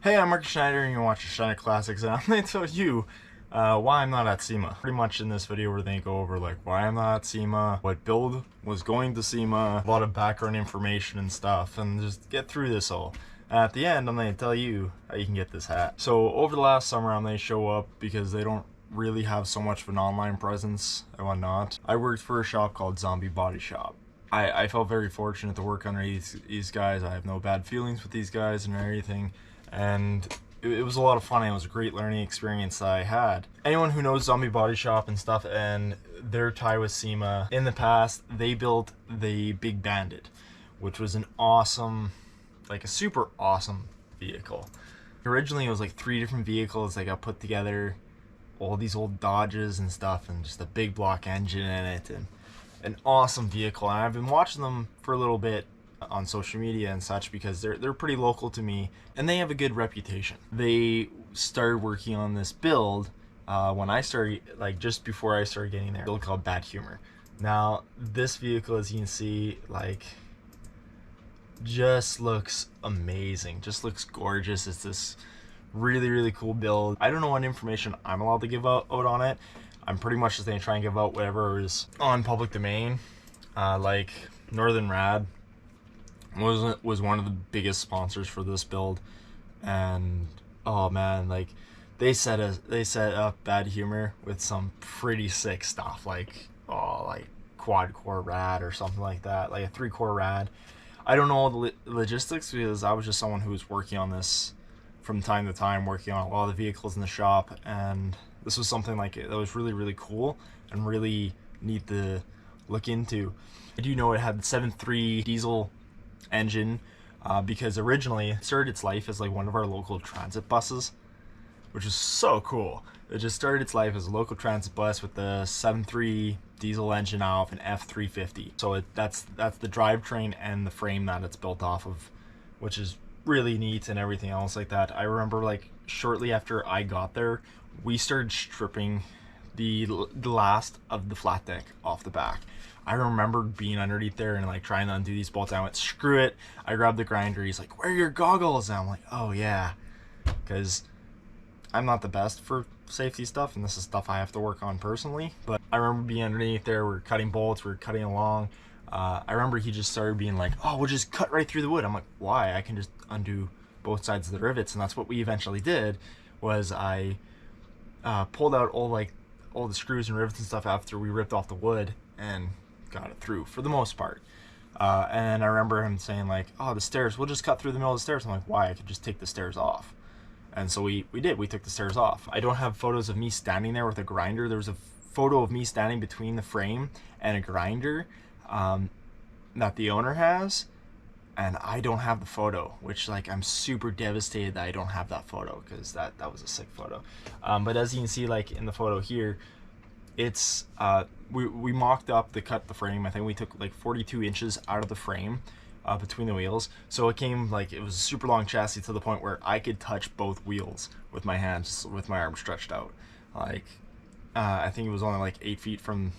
Hey, I'm Mark Schneider and you're watching Schneider Classics, and I'm going to tell you why I'm not at SEMA. Pretty much in this video we're going to go over like why I'm not at SEMA, what build was going to SEMA, a lot of background information and stuff, and just get through this all. And at the end I'm going to tell you how you can get this hat. So over the last summer I'm going to show up because they don't really have so much of an online presence and whatnot. I worked for a shop called Zombie Body Shop. I felt very fortunate to work under these guys. I have no bad feelings with these guys and everything. And it was a lot of fun. It was a great learning experience that I had. Anyone who knows Zombie Body Shop and stuff and their tie with SEMA, in the past they built the Big Bandit, which was an awesome, like a super awesome vehicle. Originally it was like 3 different vehicles that got put together, all these old Dodges and stuff, and just a big block engine in it, and an awesome vehicle. And I've been watching them for a little bit on social media and such because they're pretty local to me and they have a good reputation. They started working on this build when I started, like just before I started getting there, a build called Bad Humor. Now this vehicle, as you can see, like just looks amazing, just looks gorgeous. It's this really cool build. I don't know what information I'm allowed to give out on it. I'm pretty much just gonna try and give out whatever is on public domain. Like Northern Rad was one of the biggest sponsors for this build, and oh man, like they set up Bad Humor with some pretty sick stuff, like quad core rad or something like that, like a 3-core rad. I don't know all the logistics because I was just someone who was working on this from time to time, working on a lot of the vehicles in the shop, and this was something like that was really cool and really neat to look into. I do know it had the 7.3 diesel engine because originally it started its life as like one of our local transit buses, which is so cool. It just started its life as a local transit bus with the 7.3 diesel engine off an F350. So that's the drivetrain and the frame that it's built off of, which is really neat and everything else like that. I remember like shortly after I got there, we started stripping the last of the flat deck off the back. I remember being underneath there and like trying to undo these bolts. I went, screw it. I grabbed the grinder. He's like, where are your goggles? And I'm like, oh yeah, because I'm not the best for safety stuff and this is stuff I have to work on personally. But I remember being underneath there, we're cutting bolts, we're cutting along. I remember he just started being like, oh, we'll just cut right through the wood. I'm like, why? I can just undo both sides of the rivets. And that's what we eventually did. Was I pulled out all the screws and rivets and stuff after we ripped off the wood and got it through for the most part. And I remember him saying like, oh, the stairs, we'll just cut through the middle of the stairs. I'm like, why? I could just take the stairs off. And so we did. We took the stairs off. I don't have photos of me standing there with a grinder. There was a photo of me standing between the frame and a grinder that the owner has, and I don't have the photo, which like I'm super devastated that I don't have that photo because that was a sick photo. But as you can see, like in the photo here, it's we mocked up to cut the frame. I think we took like 42 inches out of the frame between the wheels, so it came like it was a super long chassis to the point where I could touch both wheels with my hands, with my arm stretched out. Like I think it was only like 8 feet from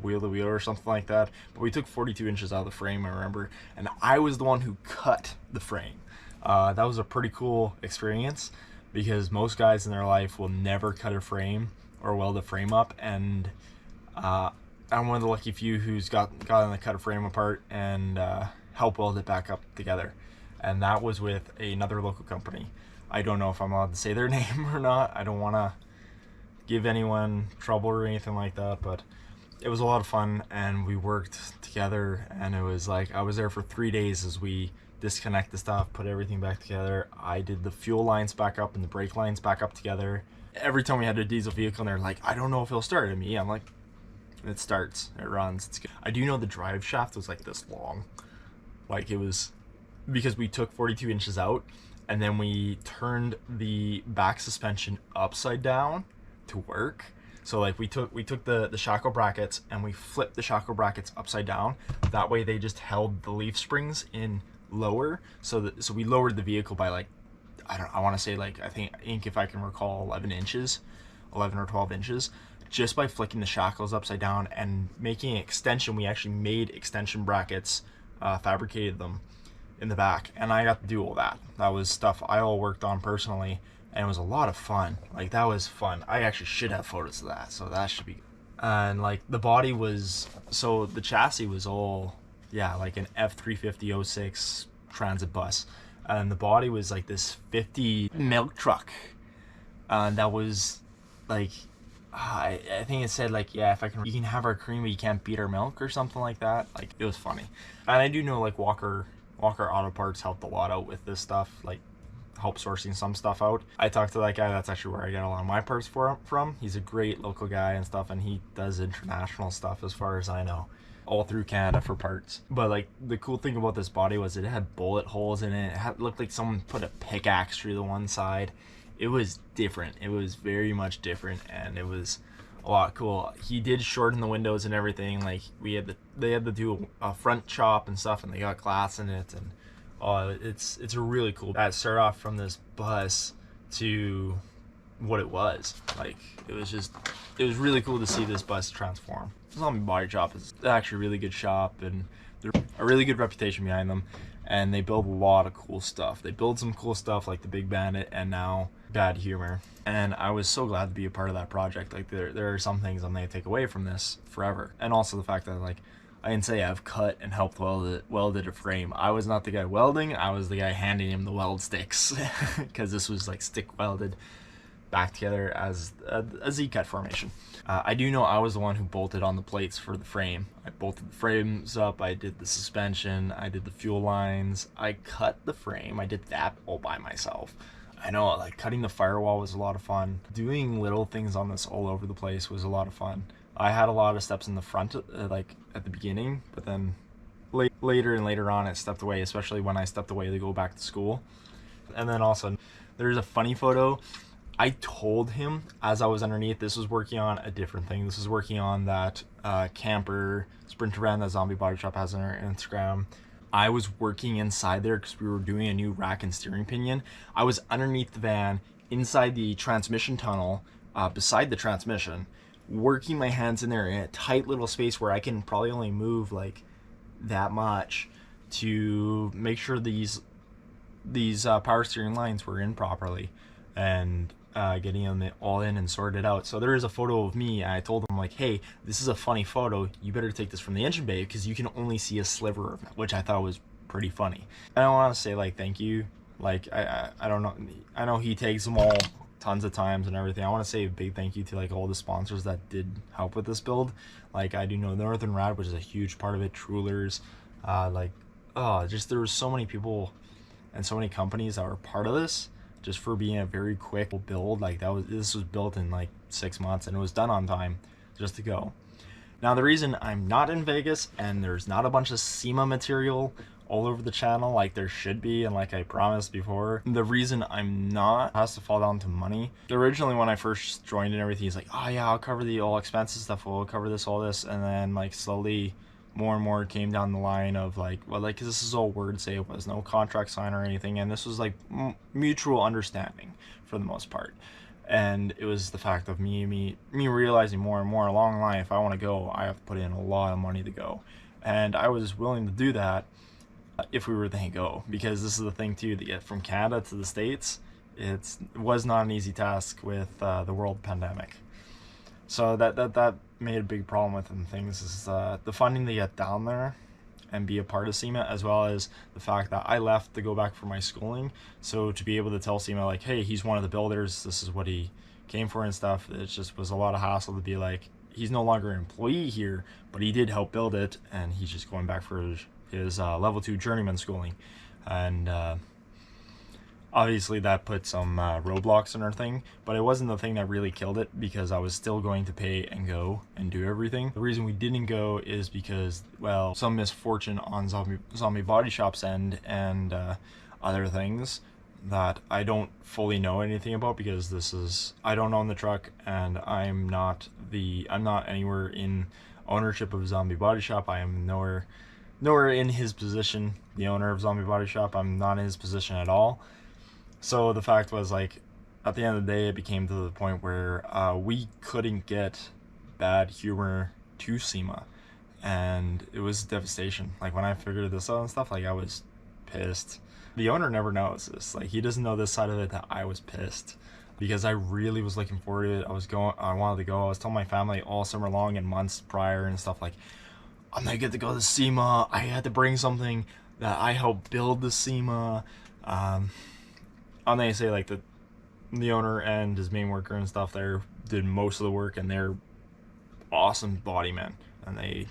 wheel to wheel or something like that, but we took 42 inches out of the frame, I remember, and I was the one who cut the frame. That was a pretty cool experience because most guys in their life will never cut a frame or weld a frame up, and I'm one of the lucky few who's gotten to cut a frame apart and help weld it back up together. And that was with another local company. I don't know if I'm allowed to say their name or not. I don't want to give anyone trouble or anything like that, but it was a lot of fun and we worked together, and it was like I was there for 3 days as we disconnect the stuff, put everything back together. I did the fuel lines back up and the brake lines back up together. Every time we had a diesel vehicle and they're like, I don't know if it'll start. And me, I'm like, it starts, it runs, it's good. I do know the drive shaft was like this long. Like it was because we took 42 inches out and then we turned the back suspension upside down to work. So like we took the shackle brackets and we flipped the shackle brackets upside down. That way they just held the leaf springs in lower. So we lowered the vehicle by like, I want to say like, I think if I can recall 11 or 12 inches, just by flicking the shackles upside down and making an extension. We actually made extension brackets, fabricated them in the back, and I got to do all that. That was stuff I all worked on personally, and it was a lot of fun. Like, that was fun. I actually should have photos of that, so that should be good. And like the body was, so the chassis was all, yeah, like an F350-06 transit bus, and the body was like this 50 milk truck that was like, I think it said like, yeah, if I can, you can have our cream but you can't beat our milk or something like that. Like, it was funny. And I do know like Walker Auto Parts helped a lot out with this stuff, like help sourcing some stuff out. I talked to that guy. That's actually where I get a lot of my parts from. He's a great local guy and stuff, and he does international stuff as far as I know, all through Canada for parts. But like, the cool thing about this body was it had bullet holes in it. It looked like someone put a pickaxe through the one side. It was different. It was very much different, and it was a lot cool. He did shorten the windows and everything. Like, they had to do a front chop and stuff, and they got glass in it, and it's a really cool. That started off from this bus to what it was. Like, it was really cool to see this bus transform. Zombie Body Shop is actually a really good shop, and they're a really good reputation behind them, and they build a lot of cool stuff. They build some cool stuff like the Big Bandit and now Bad Humor, and I was so glad to be a part of that project. Like, there are some things I'm gonna take away from this forever, and also the fact that, like, I didn't say I've cut and helped welded a frame. I was not the guy welding. I was the guy handing him the weld sticks, because this was like stick welded back together as a Z-cut formation. I do know I was the one who bolted on the plates for the frame. I bolted the frames up, I did the suspension, I did the fuel lines, I cut the frame, I did that all by myself. I know, like, cutting the firewall was a lot of fun. Doing little things on this all over the place was a lot of fun. I had a lot of steps in the front, like at the beginning, but then later and later on it stepped away, especially when I stepped away to go back to school. And then also, there's a funny photo. I told him as I was underneath, this was working on a different thing. This was working on that camper Sprinter van that Zombie Body Shop has on their Instagram. I was working inside there because we were doing a new rack and steering pinion. I was underneath the van, inside the transmission tunnel, beside the transmission, working my hands in there in a tight little space where I can probably only move like that much to make sure these power steering lines were in properly, and getting them all in and sorted out. So there is a photo of me, and I told them, like, hey, this is a funny photo, you better take this from the engine bay because you can only see a sliver of it, which I thought was pretty funny. And I want to say, like, thank you. Like, I don't know, I know he takes them all tons of times and everything. I want to say a big thank you to like all the sponsors that did help with this build. Like, I do know Northern Rad, which is a huge part of it, Trulers, just there was so many people and so many companies that were part of this, just for being a very quick build. Like, this was built in like 6 months, and it was done on time just to go. Now, the reason I'm not in Vegas and there's not a bunch of SEMA material all over the channel like there should be, and like I promised before, the reason I'm not has to fall down to money. Originally, when I first joined and everything, he's like, oh yeah, I'll cover the all expenses stuff, we'll cover this, all this, and then like slowly more and more came down the line of like, well, like, 'cause this is all word say, it was no contract sign or anything, and this was like mutual understanding for the most part. And it was the fact of me realizing more and more along the line, if I want to go, I have to put in a lot of money to go, and I was willing to do that if we were to go, because this is the thing too, to get from Canada to the States, it was not an easy task with the world pandemic. So that made a big problem with them things, is the funding to get down there and be a part of SEMA, as well as the fact that I left to go back for my schooling. So to be able to tell SEMA, like, hey, he's one of the builders, this is what he came for and stuff, it just was a lot of hassle to be like, he's no longer an employee here, but he did help build it, and he's just going back for his level 2 journeyman schooling. And obviously that put some roadblocks in our thing, but it wasn't the thing that really killed it, because I was still going to pay and go and do everything. The reason we didn't go is because, well, some misfortune on Zombie Body Shop's end, and other things that I don't fully know anything about, because I don't own the truck, and I'm not anywhere in ownership of Zombie Body Shop. I am nowhere in his position, the owner of Zombie Body Shop. I'm not in his position at all. So the fact was, like, at the end of the day, it became to the point where we couldn't get Bad Humor to SEMA, and it was devastation. Like, when I figured this out and stuff, like, I was pissed. The owner never knows this. Like, he doesn't know this side of it, that I was pissed because I really was looking forward to it. I wanted to go. I was telling my family all summer long and months prior and stuff, like, I'm gonna get to go to SEMA. I had to bring something that I helped build the SEMA. I'm gonna say, like, the owner and his main worker and stuff there did most of the work, and they're awesome body men, and they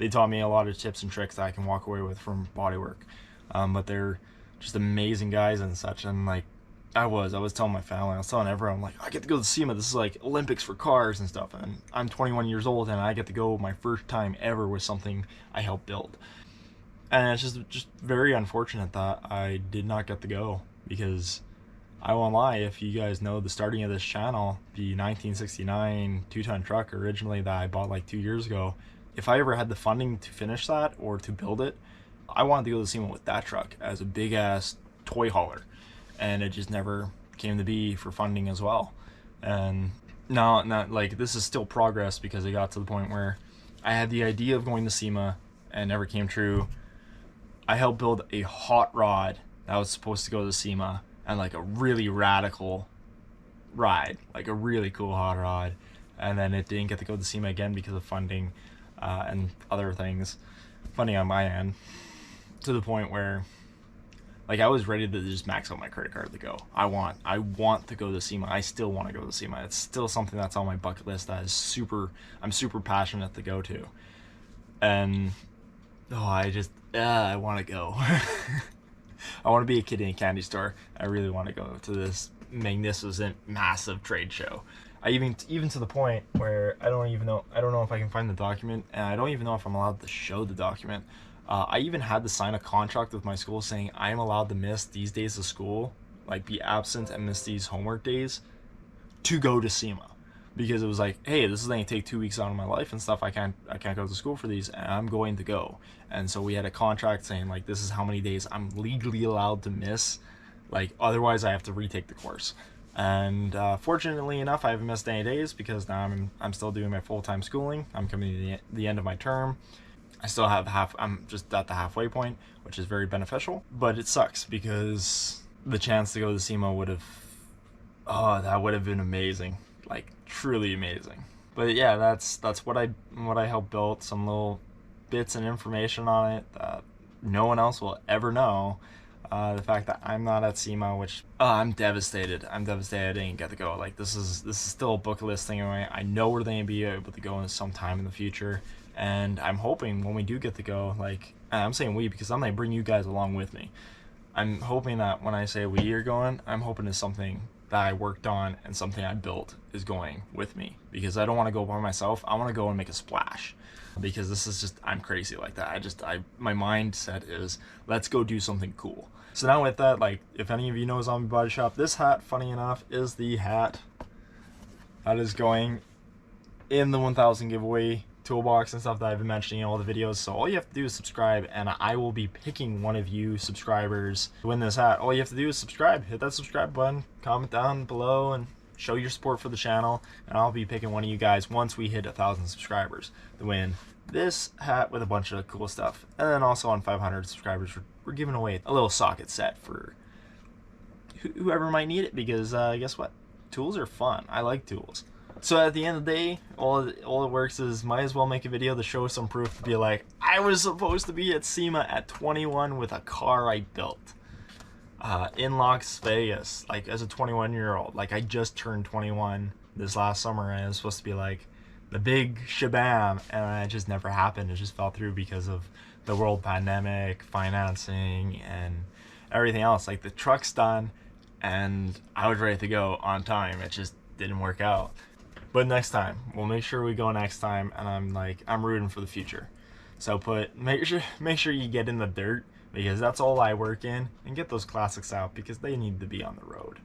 taught me a lot of tips and tricks that I can walk away with from body work. But they're just amazing guys and such. And like, I was telling my family, I was telling everyone, like, I get to go to SEMA. This is like Olympics for cars and stuff. And I'm 21 years old, and I get to go my first time ever with something I helped build. And it's just very unfortunate that I did not get to go, because I won't lie, if you guys know the starting of this channel, the 1969 2-ton truck originally that I bought like 2 years ago, if I ever had the funding to finish that or to build it, I wanted to go to SEMA with that truck as a big ass toy hauler, and it just never came to be for funding as well. And now, not like, this is still progress, because it got to the point where I had the idea of going to SEMA and never came true. I helped build a hot rod that was supposed to go to SEMA, and like a really radical ride, like a really cool hot rod, and then it didn't get to go to SEMA again because of funding and other things, funding on my end, to the point where, like, I was ready to just max out my credit card to go. I want to go to SEMA. I still want to go to SEMA. It's still something that's on my bucket list that is I'm super passionate to go to. And I want to go. I want to be a kid in a candy store. I really want to go to this magnificent, massive trade show. I even to the point where I don't know if I can find the document, and I don't even know if I'm allowed to show the document. I even had to sign a contract with my school saying I'm allowed to miss these days of school, like be absent and miss these homework days, to go to SEMA, because it was like, hey, this is going to take 2 weeks out of my life and stuff. I can't go to school for these, and I'm going to go. And so we had a contract saying, like, this is how many days I'm legally allowed to miss, like, otherwise I have to retake the course. And fortunately enough, I haven't missed any days, because now I'm still doing my full-time schooling. I'm coming to the end of my term. I still have I'm just at the halfway point, which is very beneficial, but it sucks because the chance to go to SEMA would have been amazing, like truly amazing. But yeah, that's what I helped build, some little bits and information on it that no one else will ever know. The fact that I'm not at SEMA, which I'm devastated. I didn't get to go. Like, this is still a bucket list thing anyway. I know we're going to be able to go in some time in the future, and I'm hoping when we do get to go, like, and I'm saying we because I'm going to bring you guys along with me. I'm hoping that when I say we are going, I'm hoping it's something that I worked on and something I built is going with me, because I don't want to go by myself. I want to go and make a splash, because this is just, I'm crazy like that. My mindset is, let's go do something cool. So now with that, like, if any of you know Zombie Body Shop, this hat, funny enough, is the hat that is going in the 1000 giveaway toolbox and stuff that I've been mentioning in all the videos. So all you have to do is subscribe, and I will be picking one of you subscribers to win this hat. All you have to do is subscribe, hit that subscribe button, comment down below, and show your support for the channel, and I'll be picking one of you guys once we hit 1,000 subscribers to win this hat with a bunch of cool stuff. And then also on 500 subscribers, we're giving away a little socket set for whoever might need it, because guess what? Tools are fun. I like tools. So at the end of the day, all it works is, might as well make a video to show some proof, to be like, I was supposed to be at SEMA at 21 with a car I built in Las Vegas, like, as a 21-year-old. Like, I just turned 21 this last summer, and it was supposed to be like the big shabam, and it just never happened. It just fell through because of the world pandemic, financing, and everything else. Like, the truck's done, and I was ready to go on time. It just didn't work out. But next time, we'll make sure we go next time, and I'm rooting for the future. So make sure you get in the dirt, because that's all I work in, and get those classics out, because they need to be on the road.